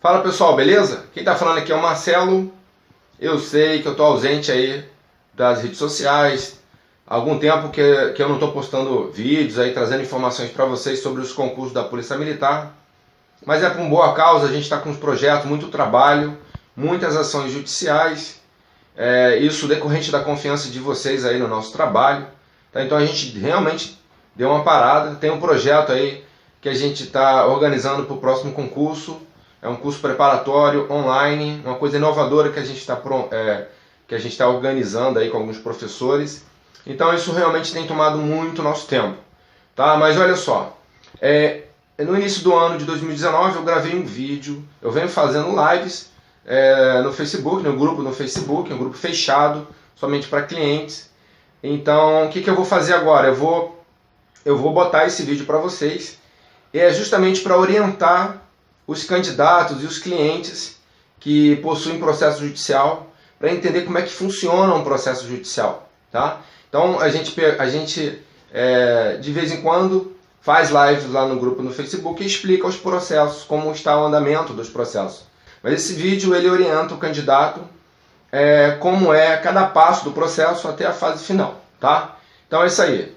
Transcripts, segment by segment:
Fala pessoal, beleza? Quem tá falando aqui é o Marcelo. Eu sei que eu tô ausente aí das redes sociais. Há algum tempo que eu não tô postando vídeos aí, trazendo informações para vocês sobre os concursos da Polícia Militar. Mas é por uma boa causa, a gente está com uns projetos, muito trabalho, muitas ações judiciais. Isso decorrente da confiança de vocês aí no nosso trabalho. Tá? Então a gente realmente deu uma parada. Tem um projeto aí que a gente está organizando para o próximo concurso. É um curso preparatório online, uma coisa inovadora que a gente está organizando aí com alguns professores. Então isso realmente tem tomado muito nosso tempo. Tá? Mas olha só, no início do ano de 2019 eu gravei um vídeo, eu venho fazendo lives no Facebook, no grupo no Facebook, um grupo fechado, somente para clientes. Então o que eu vou fazer agora? Eu vou botar esse vídeo para vocês, e é justamente para orientar os candidatos e os clientes que possuem processo judicial, para entender como é que funciona um processo judicial. Tá? Então a gente de vez em quando faz lives lá no grupo no Facebook e explica os processos, como está o andamento dos processos. Mas esse vídeo ele orienta o candidato como é cada passo do processo até a fase final. Tá? Então é isso aí.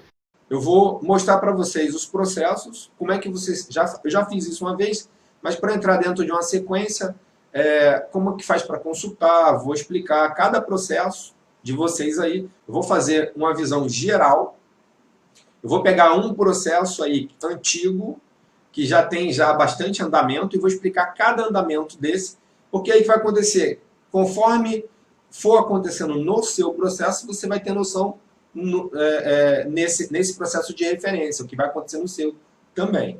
Eu vou mostrar para vocês os processos, como é que vocês... Eu já fiz isso uma vez, mas para entrar dentro de uma sequência, como que faz para consultar, vou explicar cada processo de vocês aí. Eu vou fazer uma visão geral. Eu vou pegar um processo aí antigo, que já tem bastante andamento, e vou explicar cada andamento desse, porque aí o que vai acontecer? Conforme for acontecendo no seu processo, você vai ter noção nesse processo de referência, o que vai acontecer no seu também.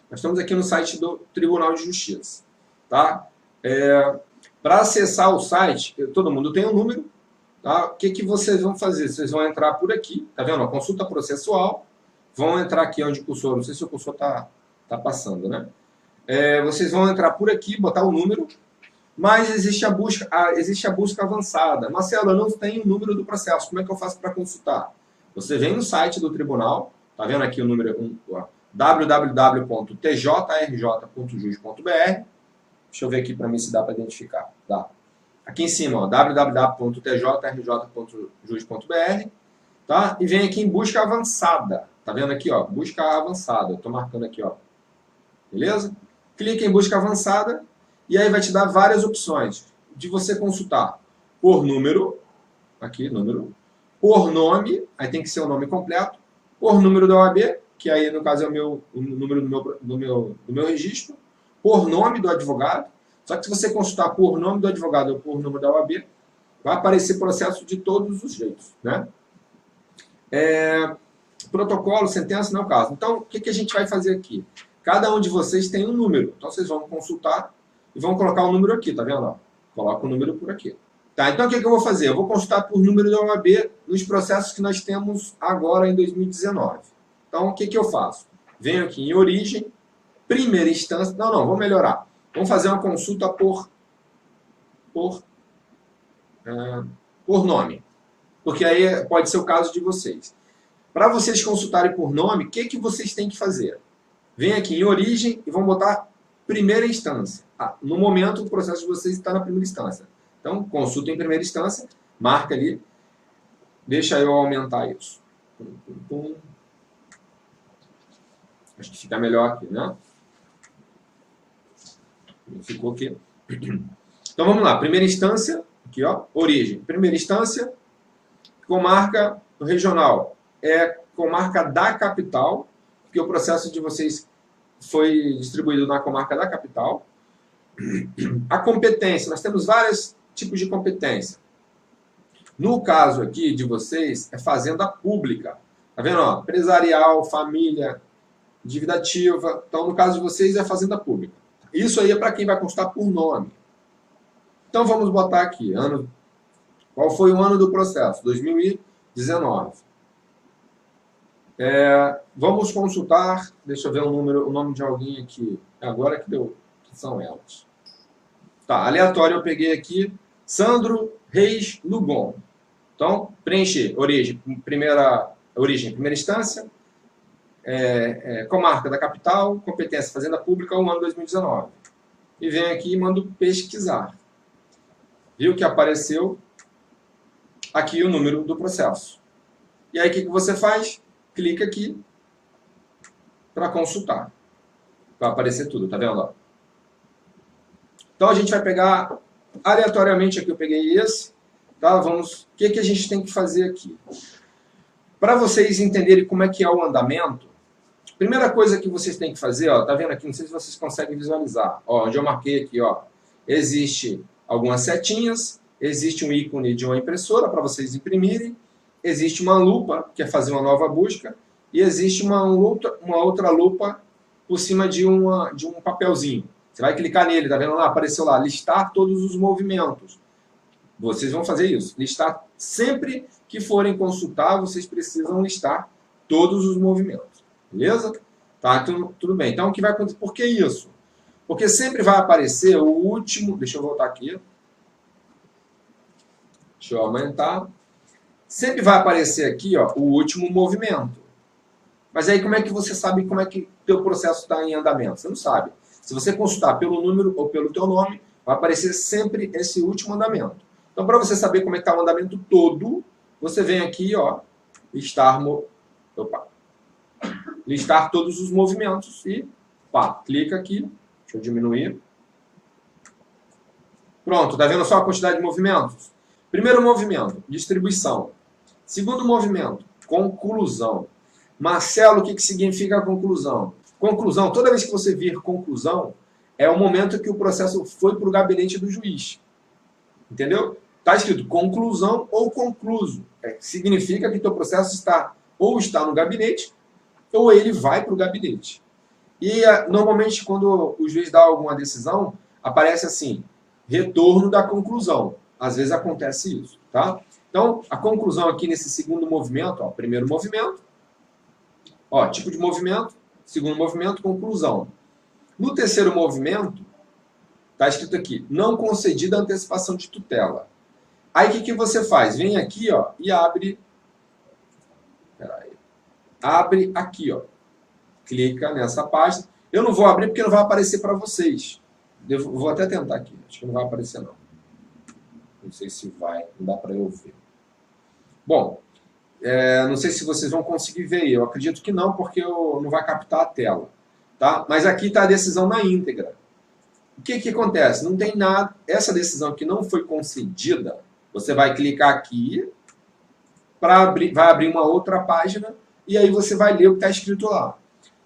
Nós estamos aqui no site do Tribunal de Justiça. Tá? Para acessar o site, todo mundo tem um número. Tá? O que vocês vão fazer? Vocês vão entrar por aqui, tá vendo? A consulta processual. Vão entrar aqui onde o cursor, não sei se o cursor está passando, né? Vocês vão entrar por aqui, botar o número, mas existe a busca avançada. Marcelo, eu não tenho o número do processo, como é que eu faço para consultar? Você vem no site do tribunal, tá vendo aqui o número www.tjrj.jus.br. Deixa eu ver aqui para mim se dá para identificar. Dá. Aqui em cima, www.tjrj.jus.br, tá? E vem aqui em busca avançada. Tá vendo aqui, ó, busca avançada. Eu tô marcando aqui, ó. Beleza? Clica em busca avançada e aí vai te dar várias opções de você consultar por número, aqui, número, por nome, aí tem que ser o nome completo, por número da OAB, que aí no caso é o número do meu registro, por nome do advogado. Só que se você consultar por nome do advogado ou por número da OAB, vai aparecer processo de todos os jeitos, né? Protocolo, sentença, não é o caso. Então, o que a gente vai fazer aqui? Cada um de vocês tem um número. Então, vocês vão consultar e vão colocar o número aqui, tá vendo? Coloca o número por aqui. Tá, então, o que eu vou fazer? Eu vou consultar por número da OAB nos processos que nós temos agora em 2019. Então, o que eu faço? Venho aqui em origem, primeira instância... Não, vou melhorar. Vamos fazer uma consulta por nome. Porque aí pode ser o caso de vocês. Para vocês consultarem por nome, o que vocês têm que fazer? Vem aqui em origem e vão botar primeira instância. No momento, o processo de vocês está na primeira instância. Então, consulta em primeira instância, marca ali. Deixa eu aumentar isso. Acho que fica melhor aqui, né? Ficou aqui. Então, vamos lá. Primeira instância, aqui, ó, origem. Primeira instância, comarca regional. Comarca da capital, porque o processo de vocês foi distribuído na comarca da capital. A competência, nós temos vários tipos de competência. No caso aqui de vocês, é fazenda pública. Tá vendo? Ó? Empresarial, família, dívida ativa. Então, no caso de vocês, é fazenda pública. Isso aí é para quem vai constar por nome. Então, vamos botar aqui. Qual foi o ano do processo? 2019. Vamos consultar, deixa eu ver o nome de alguém aqui, agora que são elas. Tá, aleatório eu peguei aqui, Sandro Reis Lugon. Então, preencher, origem, primeira instância, comarca da capital, competência, fazenda pública, o ano 2019. e venho aqui e mando pesquisar. Viu que apareceu aqui o número do processo. E aí o que você faz? Clica aqui para consultar. Vai aparecer tudo, tá vendo? Então a gente vai pegar aleatoriamente aqui, eu peguei esse, tá? Vamos, o que a gente tem que fazer aqui? Para vocês entenderem como é que é o andamento, primeira coisa que vocês têm que fazer, ó, tá vendo aqui, não sei se vocês conseguem visualizar, ó, onde eu marquei aqui, ó, existe algumas setinhas, existe um ícone de uma impressora para vocês imprimirem, existe uma lupa, que é fazer uma nova busca, e existe uma outra lupa por cima de um papelzinho. Você vai clicar nele, tá vendo lá? Apareceu lá, listar todos os movimentos. Vocês vão fazer isso. Listar, sempre que forem consultar, vocês precisam listar todos os movimentos. Beleza? Tá, tudo bem. Então, o que vai acontecer? Por que isso? Porque sempre vai aparecer o último... Deixa eu voltar aqui. Deixa eu aumentar. Sempre vai aparecer aqui, ó, o último movimento. Mas aí como é que você sabe como é que o teu processo está em andamento? Você não sabe. Se você consultar pelo número ou pelo teu nome, vai aparecer sempre esse último andamento. Então, para você saber como é que está o andamento todo, você vem aqui, ó, listar todos os movimentos e, pá, clica aqui. Deixa eu diminuir. Pronto, tá vendo só a quantidade de movimentos? Primeiro movimento, distribuição. Segundo movimento, conclusão. Marcelo, o que significa conclusão? Conclusão, toda vez que você vir conclusão, é o momento que o processo foi para o gabinete do juiz. Entendeu? Está escrito conclusão ou concluso. Significa que o teu processo está no gabinete ou ele vai para o gabinete. E normalmente quando o juiz dá alguma decisão, aparece assim, retorno da conclusão. Às vezes acontece isso, tá? Então, a conclusão aqui nesse segundo movimento, ó, primeiro movimento, ó, tipo de movimento, segundo movimento, conclusão. No terceiro movimento, está escrito aqui, não concedida antecipação de tutela. Aí o que você faz? Vem aqui, ó, e abre. Peraí. Abre aqui, ó. Clica nessa página. Eu não vou abrir porque não vai aparecer para vocês. Eu vou até tentar aqui. Acho que não vai aparecer, não. Não sei se vai. Não dá para eu ver. Bom, não sei se vocês vão conseguir ver. Eu acredito que não, porque não vai captar a tela. Tá? Mas aqui está a decisão na íntegra. O que acontece? Não tem nada. Essa decisão que não foi concedida, você vai clicar aqui, vai abrir uma outra página, e aí você vai ler o que está escrito lá.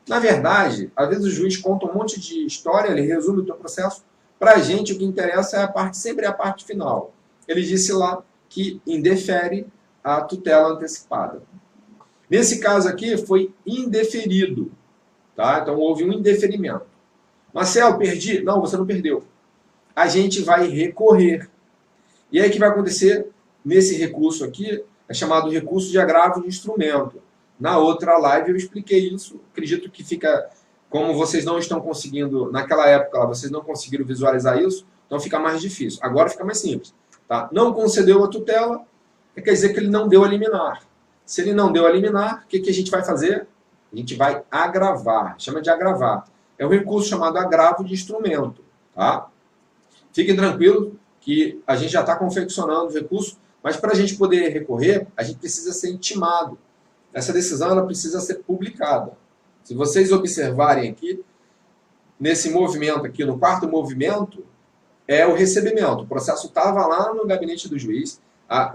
Na verdade, às vezes o juiz conta um monte de história, ele resume o teu processo. Para a gente, o que interessa é sempre a parte final. Ele disse lá que indefere a tutela antecipada. Nesse caso aqui, foi indeferido. Tá? Então, houve um indeferimento. Marcelo, perdi? Não, você não perdeu. A gente vai recorrer. E aí o que vai acontecer nesse recurso aqui? É chamado recurso de agravo de instrumento. Na outra live eu expliquei isso. Acredito que fica... Como vocês não estão conseguindo... Naquela época vocês não conseguiram visualizar isso, então fica mais difícil. Agora fica mais simples. Tá? Não concedeu a tutela, quer dizer que ele não deu a liminar. Se ele não deu a liminar, o que a gente vai fazer? A gente vai agravar. Chama de agravar. É um recurso chamado agravo de instrumento. Tá? Fiquem tranquilos que a gente já está confeccionando o recurso, mas para a gente poder recorrer, a gente precisa ser intimado. Essa decisão ela precisa ser publicada. Se vocês observarem aqui, nesse movimento aqui, no quarto movimento, é o recebimento. O processo estava lá no gabinete do juiz. A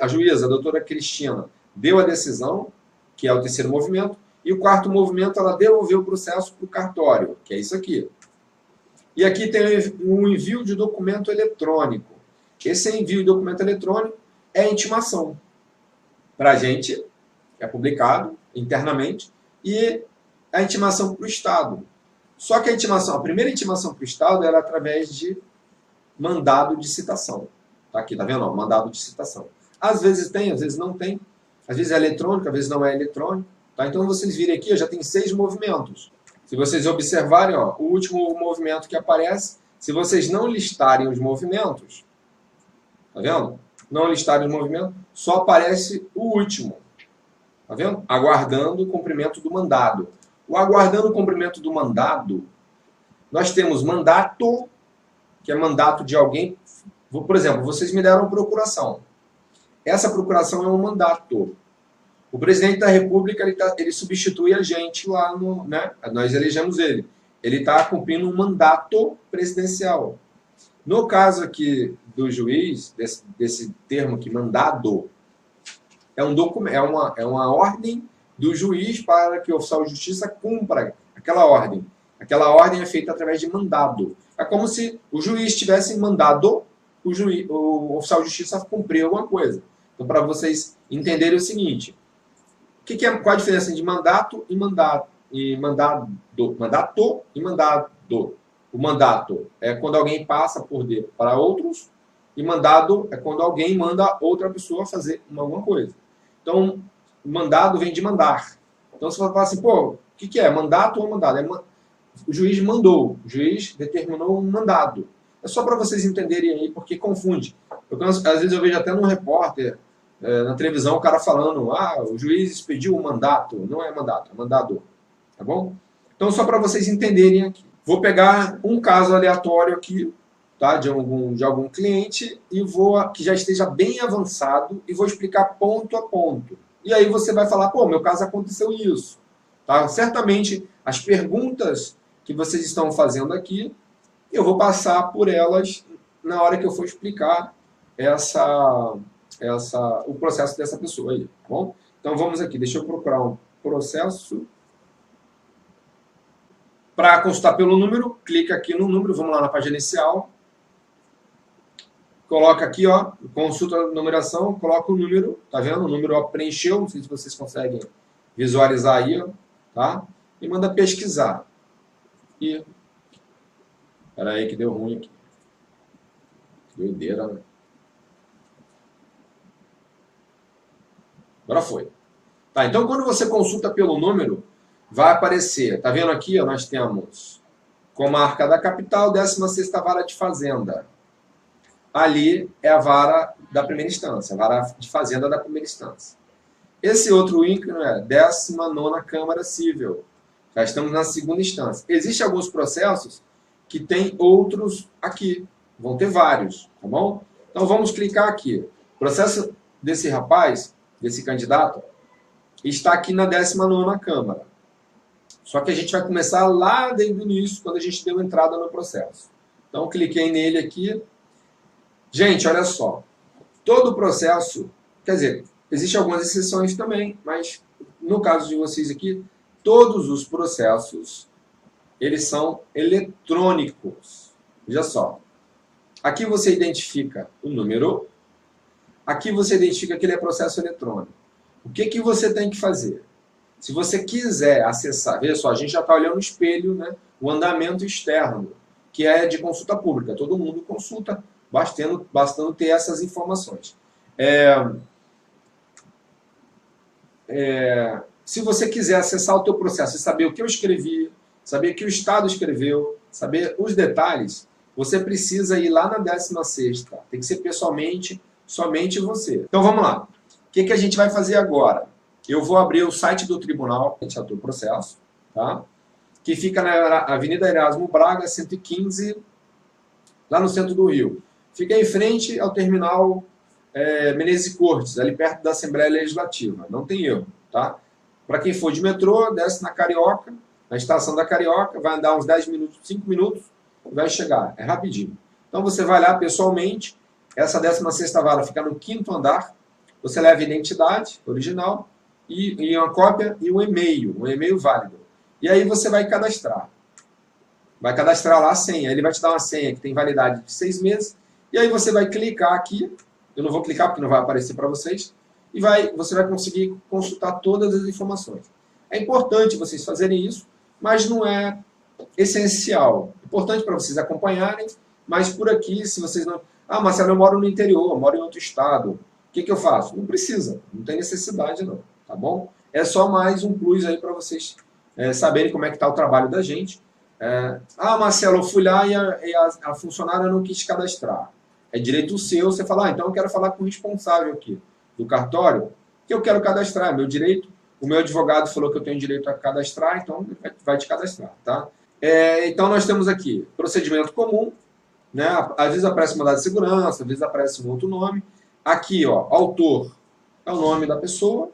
juíza, a doutora Cristina, deu a decisão, que é o terceiro movimento, e o quarto movimento, ela devolveu o processo para o cartório, que é isso aqui. E aqui tem um envio de documento eletrônico. Esse envio de documento eletrônico é a intimação. Para a gente, é publicado internamente, e a intimação para o Estado. Só que a primeira intimação para o Estado era através de mandado de citação. Tá aqui, tá vendo? Ó, mandado de citação. Às vezes tem, às vezes não tem. Às vezes é eletrônico, às vezes não é eletrônico. Tá? Então, vocês virem aqui, já tem 6 movimentos. Se vocês observarem, ó, o último movimento que aparece, se vocês não listarem os movimentos, tá vendo? Não listarem os movimentos, só aparece o último. Tá vendo? Aguardando o cumprimento do mandado. O aguardando o cumprimento do mandado, nós temos mandato que é mandato de alguém. Por exemplo, vocês me deram procuração. Essa procuração é um mandato. O presidente da República ele substitui a gente lá no, né? Nós elegemos ele. Ele está cumprindo um mandato presidencial. No caso aqui do juiz, desse termo aqui, mandado, é um documento, é uma ordem do juiz para que o oficial de justiça cumpra aquela ordem. Aquela ordem é feita através de mandado. É como se o juiz tivesse mandado o oficial de justiça cumprir alguma coisa. Então, para vocês entenderem o seguinte, qual a diferença de mandato e mandado? Mandato e mandado. O mandato é quando alguém passa poder para outros, e mandado é quando alguém manda outra pessoa fazer alguma coisa. Então, o mandado vem de mandar. Então, você vai falar assim, pô, o que é? Mandato ou mandado? O juiz mandou, o juiz determinou um mandado. É só para vocês entenderem aí, porque confunde. Às vezes eu vejo até num repórter, na televisão, o cara falando, o juiz expediu o mandato. Não é mandato, é mandado. Tá bom? Então, só para vocês entenderem aqui. Vou pegar um caso aleatório aqui, tá, de algum cliente, e que já esteja bem avançado, e vou explicar ponto a ponto. E aí você vai falar, pô, meu caso aconteceu isso. Tá? Certamente, as perguntas que vocês estão fazendo aqui, eu vou passar por elas na hora que eu for explicar o processo dessa pessoa aí, tá bom? Então vamos aqui, deixa eu procurar um processo. Para consultar pelo número, clica aqui no número, vamos lá na página inicial. Coloca aqui, ó, consulta a numeração, coloca o número, tá vendo? O número preencheu, não sei se vocês conseguem visualizar aí, ó, tá? E manda pesquisar. E espera aí que deu ruim aqui. Doideira, né? Agora foi. Tá, então quando você consulta pelo número, vai aparecer, tá vendo aqui, ó, nós temos comarca da capital, 16ª vara de fazenda. Ali é a vara da primeira instância, a vara de fazenda da primeira instância. Esse outro ícone é 19ª Câmara Civil. Já estamos na segunda instância. Existem alguns processos que tem outros aqui. Vão ter vários, tá bom? Então vamos clicar aqui. O processo desse rapaz, desse candidato, está aqui na 19ª Câmara. Só que a gente vai começar lá desde o início, quando a gente deu entrada no processo. Então cliquei nele aqui. Gente, olha só. Todo o processo, quer dizer, existem algumas exceções também, mas no caso de vocês aqui, todos os processos, eles são eletrônicos. Veja só. Aqui você identifica o número, aqui você identifica que ele é processo eletrônico. O que você tem que fazer? Se você quiser acessar, veja só, a gente já está olhando no espelho, né, o andamento externo, que é de consulta pública. Todo mundo consulta, bastando ter essas informações. Se você quiser acessar o teu processo e saber o que eu escrevi, saber o que o Estado escreveu, saber os detalhes, você precisa ir lá na 16ª. Tem que ser pessoalmente, somente você. Então vamos lá. O que a gente vai fazer agora? Eu vou abrir o site do tribunal, do processo, tá? Que fica na Avenida Erasmo Braga, 115, lá no centro do Rio. Fica em frente ao terminal Menezes Cortes, ali perto da Assembleia Legislativa. Não tem erro, tá? Para quem for de metrô, desce na Carioca, na estação da Carioca, vai andar uns 10 minutos, 5 minutos, e vai chegar. É rapidinho. Então você vai lá pessoalmente, essa 16ª vara fica no 5º andar, você leva a identidade original, e uma cópia e um e-mail válido. E aí você vai cadastrar. Vai cadastrar lá a senha. Ele vai te dar uma senha que tem validade de 6 meses. E aí você vai clicar aqui. Eu não vou clicar porque não vai aparecer para vocês. E você vai conseguir consultar todas as informações. É importante vocês fazerem isso, mas não é essencial. É importante para vocês acompanharem, mas por aqui, se vocês não... Marcelo, eu moro no interior, eu moro em outro estado. O que eu faço? Não precisa, não tem necessidade não. Tá bom? É só mais um plus aí para vocês saberem como é que está o trabalho da gente. Marcelo, eu fui lá e a funcionária não quis cadastrar. É direito seu, você fala, então eu quero falar com o responsável aqui do cartório, que eu quero cadastrar, é meu direito. O meu advogado falou que eu tenho direito a cadastrar, então vai te cadastrar, tá? Então nós temos aqui procedimento comum, né? Às vezes aparece mandado de segurança, às vezes aparece um outro nome. Aqui, ó, autor é o nome da pessoa,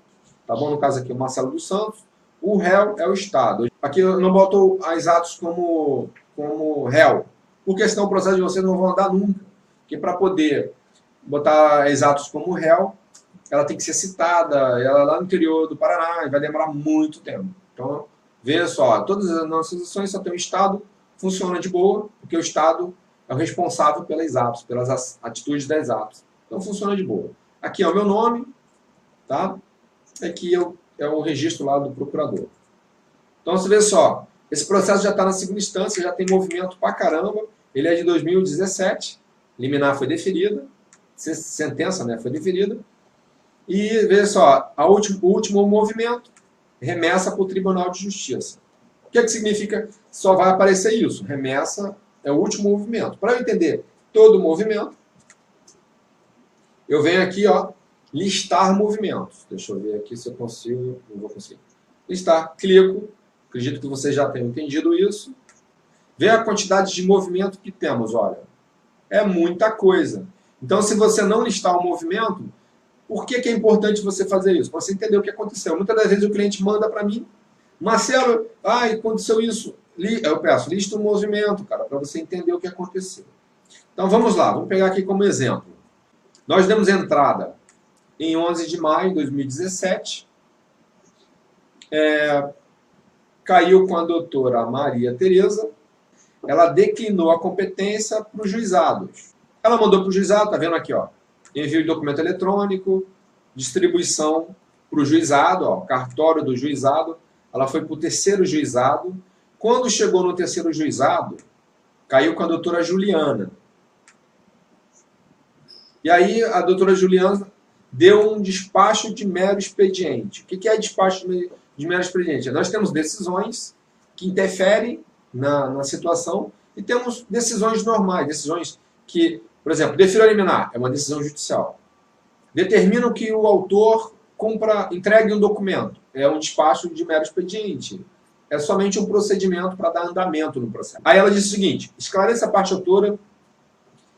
tá bom? No caso aqui, o Marcelo dos Santos. O réu é o Estado. Aqui eu não boto as atos como réu, porque senão o processo de vocês não vão andar nunca. Porque para poder botar as atos como réu, ela tem que ser citada, ela é lá no interior do Paraná, e vai demorar muito tempo. Então, veja só, todas as nossas ações só tem o Estado, funciona de boa, porque o Estado é o responsável pelas atos, pelas atitudes das atos. Então, funciona de boa. Aqui é o meu nome, tá? Aqui é o registro lá do procurador. Então, você vê só, esse processo já está na segunda instância, já tem movimento pra caramba, ele é de 2017, liminar foi deferida, sentença, né, foi deferida, e veja só, o último movimento, remessa para o Tribunal de Justiça. O que significa só vai aparecer isso? Remessa é o último movimento. Para eu entender todo o movimento, eu venho aqui, ó, listar movimentos. Deixa eu ver aqui se eu consigo. Não vou conseguir. Listar, clico. Acredito que vocês já tenham entendido isso. Vê a quantidade de movimento que temos, olha. É muita coisa. Então, se você não listar o movimento, por que é importante você fazer isso? Para você entender o que aconteceu. Muitas das vezes o cliente manda para mim, Marcelo, aconteceu isso. Eu peço, lista o movimento, cara, para você entender o que aconteceu. Então vamos lá, vamos pegar aqui como exemplo. Nós demos entrada em 11 de maio de 2017. Caiu com a doutora Maria Tereza. Ela declinou a competência para os juizados. Ela mandou para o juizado, tá vendo aqui, ó. Envio de documento eletrônico, distribuição para o juizado, ó, cartório do juizado. Ela foi para o terceiro juizado. Quando chegou no terceiro juizado, caiu com a doutora Juliana. E aí a doutora Juliana deu um despacho de mero expediente. O que é despacho de mero expediente? Nós temos decisões que interferem na situação e temos decisões normais, decisões que, por exemplo, defiro liminar é uma decisão judicial. Determinam que o autor entregue um documento, é um despacho de mero expediente. É somente um procedimento para dar andamento no processo. Aí ela diz o seguinte, esclareça a parte autora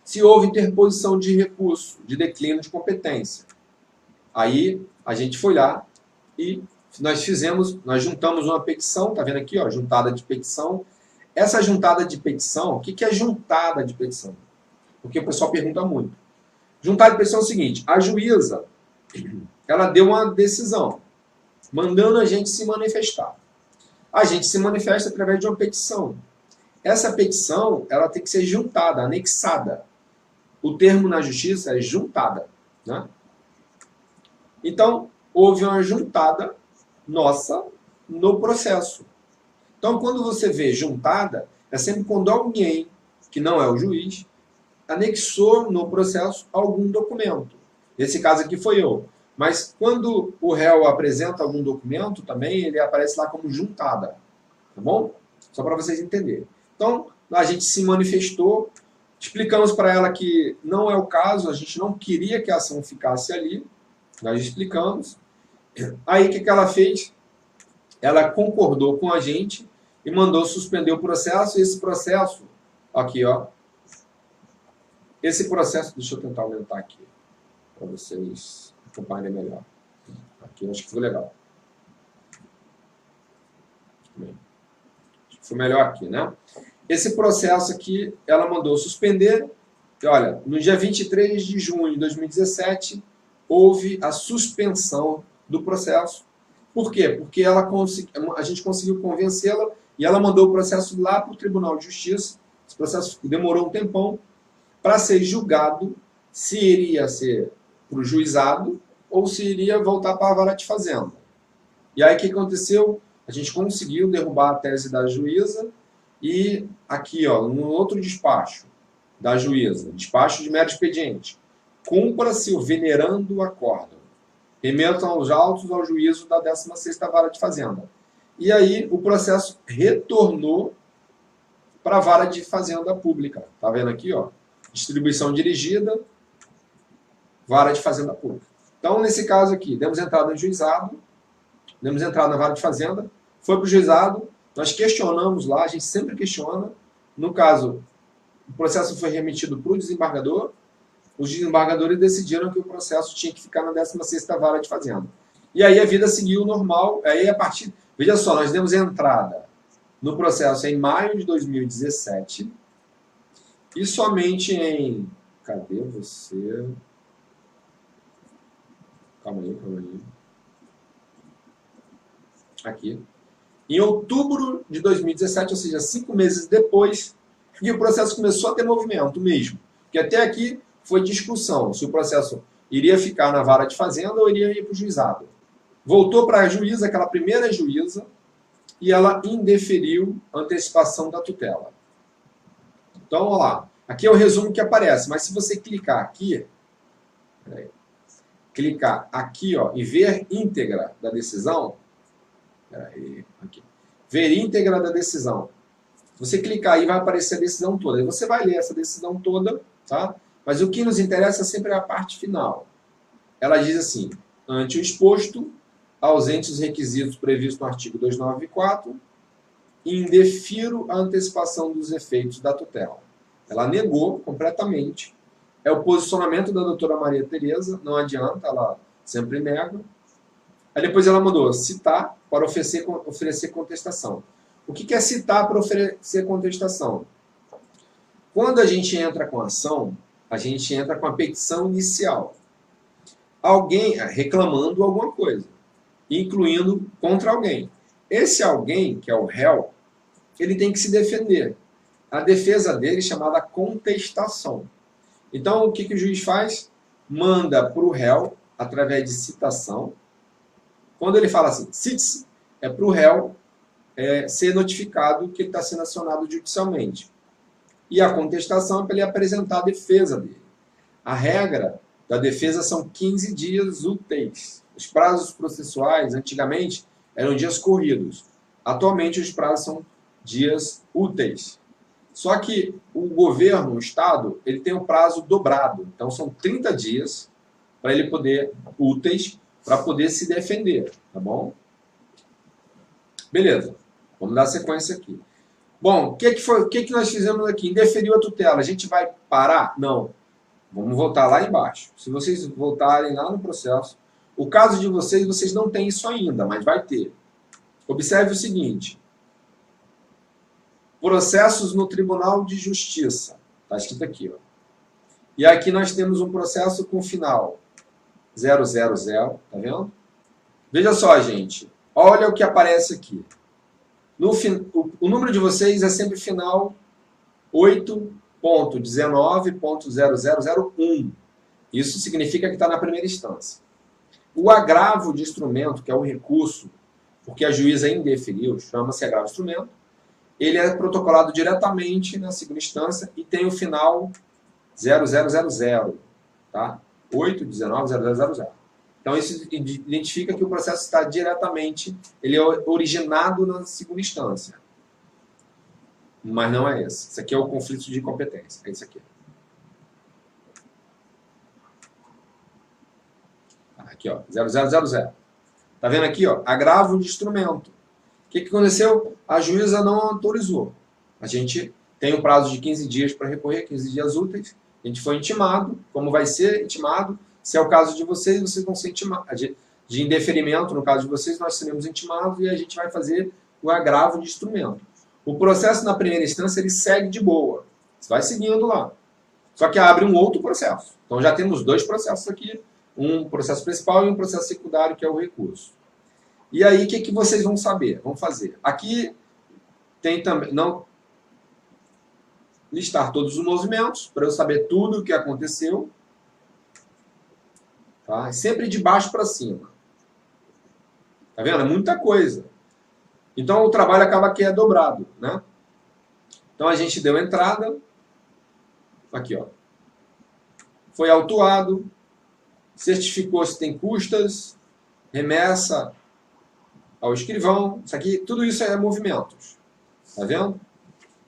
se houve interposição de recurso, de declínio de competência. Aí a gente foi lá e nós juntamos uma petição, tá vendo aqui, ó, juntada de petição. Essa juntada de petição, o que é juntada de petição? Porque o pessoal pergunta muito. Juntada de petição é o seguinte, a juíza, ela deu uma decisão, mandando a gente se manifestar. A gente se manifesta através de uma petição. Essa petição, ela tem que ser juntada, anexada. O termo na justiça é juntada, né? Então, houve uma juntada nossa no processo. Então, quando você vê juntada, é sempre quando alguém, que não é o juiz, anexou no processo algum documento. Nesse caso aqui foi eu. Mas quando o réu apresenta algum documento, também ele aparece lá como juntada. Tá bom? Só para vocês entenderem. Então, a gente se manifestou, explicamos para ela que não é o caso, a gente não queria que a ação ficasse ali, nós explicamos. Aí o que ela fez? Ela concordou com a gente e mandou suspender o processo, e esse processo, aqui ó, esse processo, deixa eu tentar aumentar aqui, para vocês acompanharem melhor. Aqui eu acho que ficou legal. Acho que foi melhor aqui, né? Esse processo aqui, ela mandou suspender. E olha, no dia 23 de junho de 2017, houve a suspensão do processo. Por quê? Porque a gente conseguiu convencê-la e ela mandou o processo lá para o Tribunal de Justiça. Esse processo demorou um tempão para ser julgado se iria ser para o juizado ou se iria voltar para a vara de fazenda. E aí o que aconteceu? A gente conseguiu derrubar a tese da juíza e aqui, ó, no outro despacho da juíza, despacho de mero expediente, cumpra-se o venerando acórdão. Remetam aos autos ao juízo da 16ª Vara de Fazenda. E aí o processo retornou para a Vara de Fazenda Pública. Tá vendo aqui, ó? Distribuição dirigida, Vara de Fazenda Pública. Então, nesse caso aqui, demos entrada no juizado, demos entrada na Vara de Fazenda, foi para o juizado, nós questionamos lá, a gente sempre questiona. No caso, o processo foi remetido para o desembargador, os desembargadores decidiram que o processo tinha que ficar na 16ª Vara de Fazenda. E aí a vida seguiu normal, aí a partir... Veja só, nós demos entrada no processo em maio de 2017 e somente em... Cadê você? Calma aí. Aqui. Em outubro de 2017, ou seja, 5 meses depois, que o processo começou a ter movimento mesmo. Porque até aqui foi discussão se o processo iria ficar na vara de fazenda ou iria ir para o juizado. Voltou para a juíza, aquela primeira juíza, e ela indeferiu a antecipação da tutela. Então, olha lá. Aqui é o resumo que aparece, mas se você clicar aqui, clicar aqui, ó, e ver íntegra da decisão, aqui, ver íntegra da decisão, você clicar aí vai aparecer a decisão toda. Aí você vai ler essa decisão toda, tá? Mas o que nos interessa sempre é a parte final. Ela diz assim: ante o exposto, ausentes os requisitos previstos no artigo 294, indefiro a antecipação dos efeitos da tutela. Ela negou completamente. É o posicionamento da doutora Maria Tereza, não adianta, ela sempre nega. Aí depois ela mandou citar para oferecer contestação. O que é citar para oferecer contestação? Quando a gente entra com ação, a gente entra com a petição inicial. Alguém reclamando alguma coisa, incluindo contra alguém. Esse alguém, que é o réu, ele tem que se defender. A defesa dele é chamada contestação. Então, o que o juiz faz? Manda para o réu, através de citação. Quando ele fala assim, cite-se, é para o réu ser notificado que ele está sendo acionado judicialmente. E a contestação é para ele apresentar a defesa dele. A regra da defesa são 15 dias úteis. Os prazos processuais, antigamente, eram dias corridos. Atualmente, os prazos são dias úteis. Só que o governo, o Estado, ele tem um prazo dobrado. Então, são 30 dias para ele poder, úteis, para poder se defender, tá bom? Beleza. Vamos dar sequência aqui. Bom, o que nós fizemos aqui? Indeferiu a tutela. A gente vai parar? Não. Vamos voltar lá embaixo. Se vocês voltarem lá no processo, o caso de vocês não têm isso ainda, mas vai ter. Observe o seguinte. Processos no Tribunal de Justiça. Está escrito aqui, ó. E aqui nós temos um processo com final 000, tá vendo? Veja só, gente. Olha o que aparece aqui. O número de vocês é sempre final 8.19.0001. Isso significa que está na primeira instância. O agravo de instrumento, que é o recurso, porque a juíza indeferiu, chama-se agravo de instrumento, ele é protocolado diretamente na segunda instância e tem o final 0000, tá? 8.19.0000. Então, isso identifica que o processo está diretamente, ele é originado na segunda instância. Mas não é esse. Isso aqui é o conflito de competência. É isso aqui. Aqui, ó, 0000. Tá vendo aqui, ó? Agravo de instrumento. O que aconteceu? A juíza não autorizou. A gente tem um prazo de 15 dias para recorrer, 15 dias úteis. A gente foi intimado. Como vai ser intimado? Se é o caso de vocês vão ser intimados. De indeferimento, no caso de vocês, nós seremos intimados e a gente vai fazer o agravo de instrumento. O processo na primeira instância, ele segue de boa. Você vai seguindo lá. Só que abre um outro processo. Então já temos 2 processos aqui. Um processo principal e um processo secundário, que é o recurso. E aí, o que vocês vão saber? Vão fazer. Aqui tem também... não listar todos os movimentos, para eu saber tudo o que aconteceu. Tá? Sempre de baixo para cima. Tá vendo? É muita coisa. Então, o trabalho acaba que é dobrado, né? Então, a gente deu entrada. Aqui, ó. Foi autuado. Certificou se tem custas. Remessa ao escrivão. Isso aqui, tudo isso é movimentos. Tá vendo?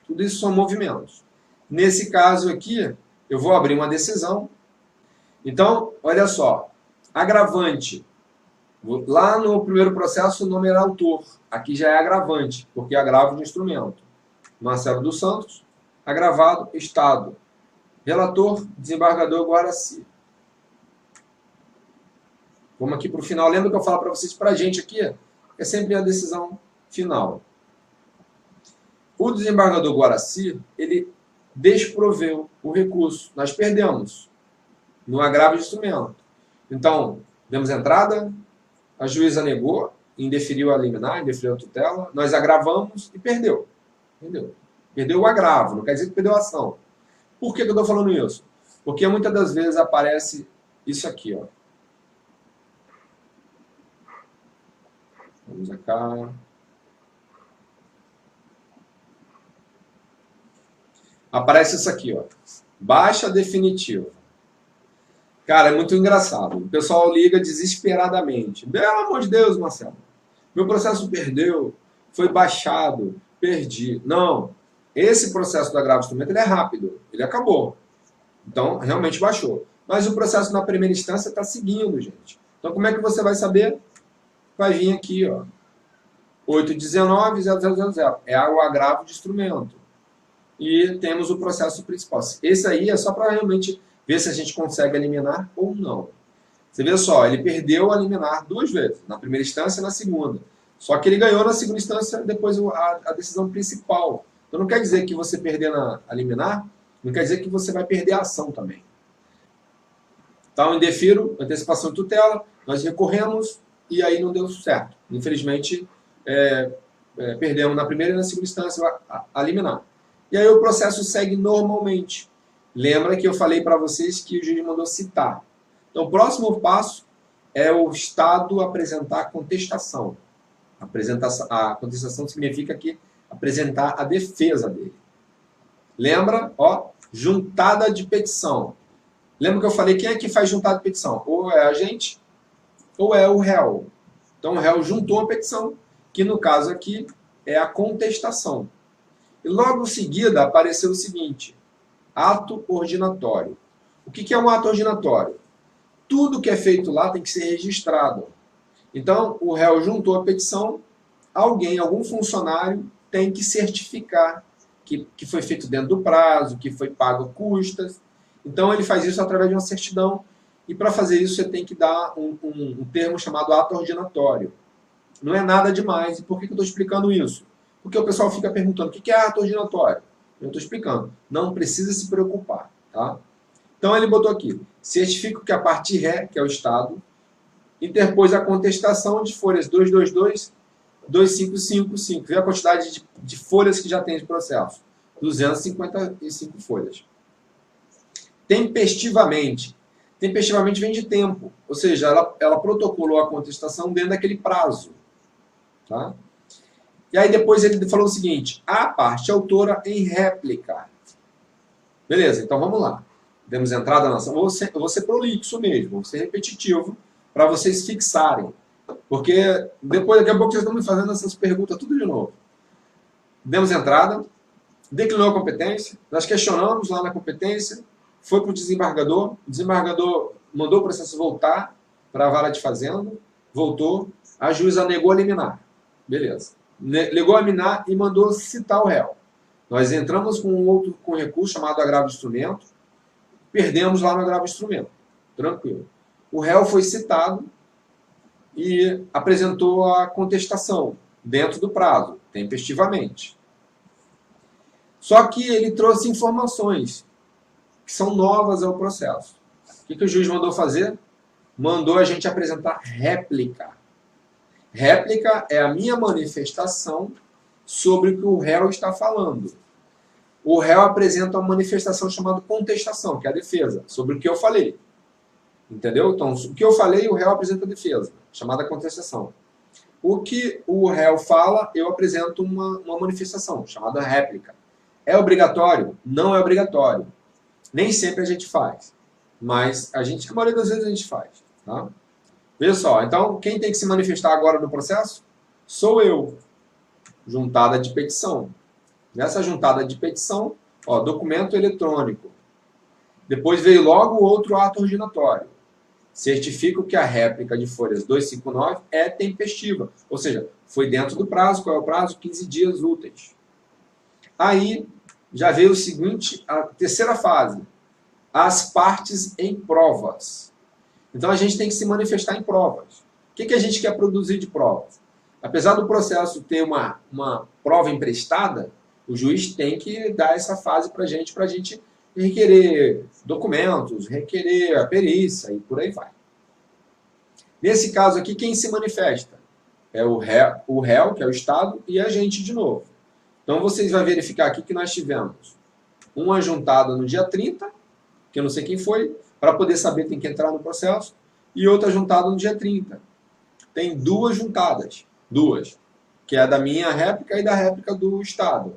Tudo isso são movimentos. Nesse caso aqui, eu vou abrir uma decisão. Então, olha só. Agravante. Lá no primeiro processo, o nome era autor. Aqui já é agravante, porque é agravo de instrumento. Marcelo dos Santos. Agravado, Estado. Relator, desembargador Guaraci. Vamos aqui para o final. Lembra que eu falo para vocês, para a gente aqui, é sempre a decisão final. O desembargador Guaraci, ele desproveu o recurso. Nós perdemos no agravo de instrumento. Então, demos entrada, a juíza negou, indeferiu a liminar, indeferiu a tutela, nós agravamos e perdeu. Entendeu? Perdeu o agravo, não quer dizer que perdeu a ação. Por que eu estou falando isso? Porque muitas das vezes aparece isso aqui, ó. Vamos cá. Aparece isso aqui, ó. Baixa definitiva. Cara, é muito engraçado. O pessoal liga desesperadamente. Pelo amor de Deus, Marcelo. Meu processo perdeu, foi baixado, perdi. Não. Esse processo do agravo de instrumento ele é rápido. Ele acabou. Então, realmente baixou. Mas o processo na primeira instância está seguindo, gente. Então, como é que você vai saber? Vai vir aqui, ó. 819.0000. É o agravo de instrumento. E temos o processo principal. Esse aí é só para realmente ver se a gente consegue eliminar ou não. Você vê só, ele perdeu a liminar 2 vezes, na primeira instância e na segunda. Só que ele ganhou na segunda instância depois a decisão principal. Então não quer dizer que você perder a liminar, não quer dizer que você vai perder a ação também. Então, indefiro, antecipação de tutela, nós recorremos e aí não deu certo. Infelizmente, perdemos na primeira e na segunda instância a liminar. E aí o processo segue normalmente. Lembra que eu falei para vocês que o juiz mandou citar. Então, o próximo passo é o Estado apresentar contestação. A contestação significa que apresentar a defesa dele. Lembra? Ó, juntada de petição. Lembra que eu falei quem é que faz juntada de petição? Ou é a gente, ou é o réu. Então, o réu juntou a petição, que no caso aqui é a contestação. E logo em seguida apareceu o seguinte, ato ordinatório. O que é um ato ordinatório? Tudo que é feito lá tem que ser registrado. Então, o réu juntou a petição, algum funcionário tem que certificar que foi feito dentro do prazo, que foi pago custas. Então, ele faz isso através de uma certidão. E para fazer isso, você tem que dar um termo chamado ato ordinatório. Não é nada demais. E por que eu estou explicando isso? Porque o pessoal fica perguntando, o que é ato ordinatório? Eu estou explicando. Não precisa se preocupar. Tá? Então, ele botou aqui, certifico que a parte ré, que é o Estado, interpôs a contestação de folhas 222, 2555. Vê a quantidade de folhas que já tem de processo. 255 folhas. Tempestivamente. Tempestivamente vem de tempo. Ou seja, ela protocolou a contestação dentro daquele prazo. Tá? E aí depois ele falou o seguinte, a parte autora em réplica. Beleza, então vamos lá. Demos entrada na ação. Eu vou ser prolixo mesmo, vou ser repetitivo, para vocês fixarem. Porque depois, daqui a pouco, vocês estão me fazendo essas perguntas tudo de novo. Demos entrada, declinou a competência, nós questionamos lá na competência, foi para o desembargador mandou o processo voltar para a vara de fazenda, voltou, a juíza negou a liminar. Beleza. Negou a liminar e mandou citar o réu. Nós entramos com recurso chamado agravo de instrumento, perdemos lá no agravo de instrumento. Tranquilo. O réu foi citado e apresentou a contestação dentro do prazo, tempestivamente. Só que ele trouxe informações que são novas ao processo. O que o juiz mandou fazer? Mandou a gente apresentar réplica. Réplica é a minha manifestação sobre o que o réu está falando. O réu apresenta uma manifestação chamada contestação, que é a defesa, sobre o que eu falei. Entendeu? Então, o que eu falei, o réu apresenta a defesa, chamada contestação. O que o réu fala, eu apresento uma manifestação, chamada réplica. É obrigatório? Não é obrigatório. Nem sempre a gente faz. Mas a maioria das vezes a gente faz. Tá? Veja só, então, quem tem que se manifestar agora no processo? Sou eu. Juntada de petição. Nessa juntada de petição, ó, documento eletrônico. Depois veio logo o outro ato ordinatório. Certifico que a réplica de folhas 259 é tempestiva. Ou seja, foi dentro do prazo. Qual é o prazo? 15 dias úteis. Aí, já veio o seguinte, a terceira fase, as partes em provas. Então a gente tem que se manifestar em provas. O que a gente quer produzir de provas? Apesar do processo ter uma prova emprestada, o juiz tem que dar essa fase para a gente requerer documentos, requerer a perícia e por aí vai. Nesse caso aqui, quem se manifesta? É o réu, que é o Estado, e a gente de novo. Então vocês vão verificar aqui que nós tivemos uma juntada no dia 30, que eu não sei quem foi, para poder saber tem que entrar no processo, e outra juntada no dia 30. Tem duas juntadas, que é a da minha réplica e da réplica do Estado.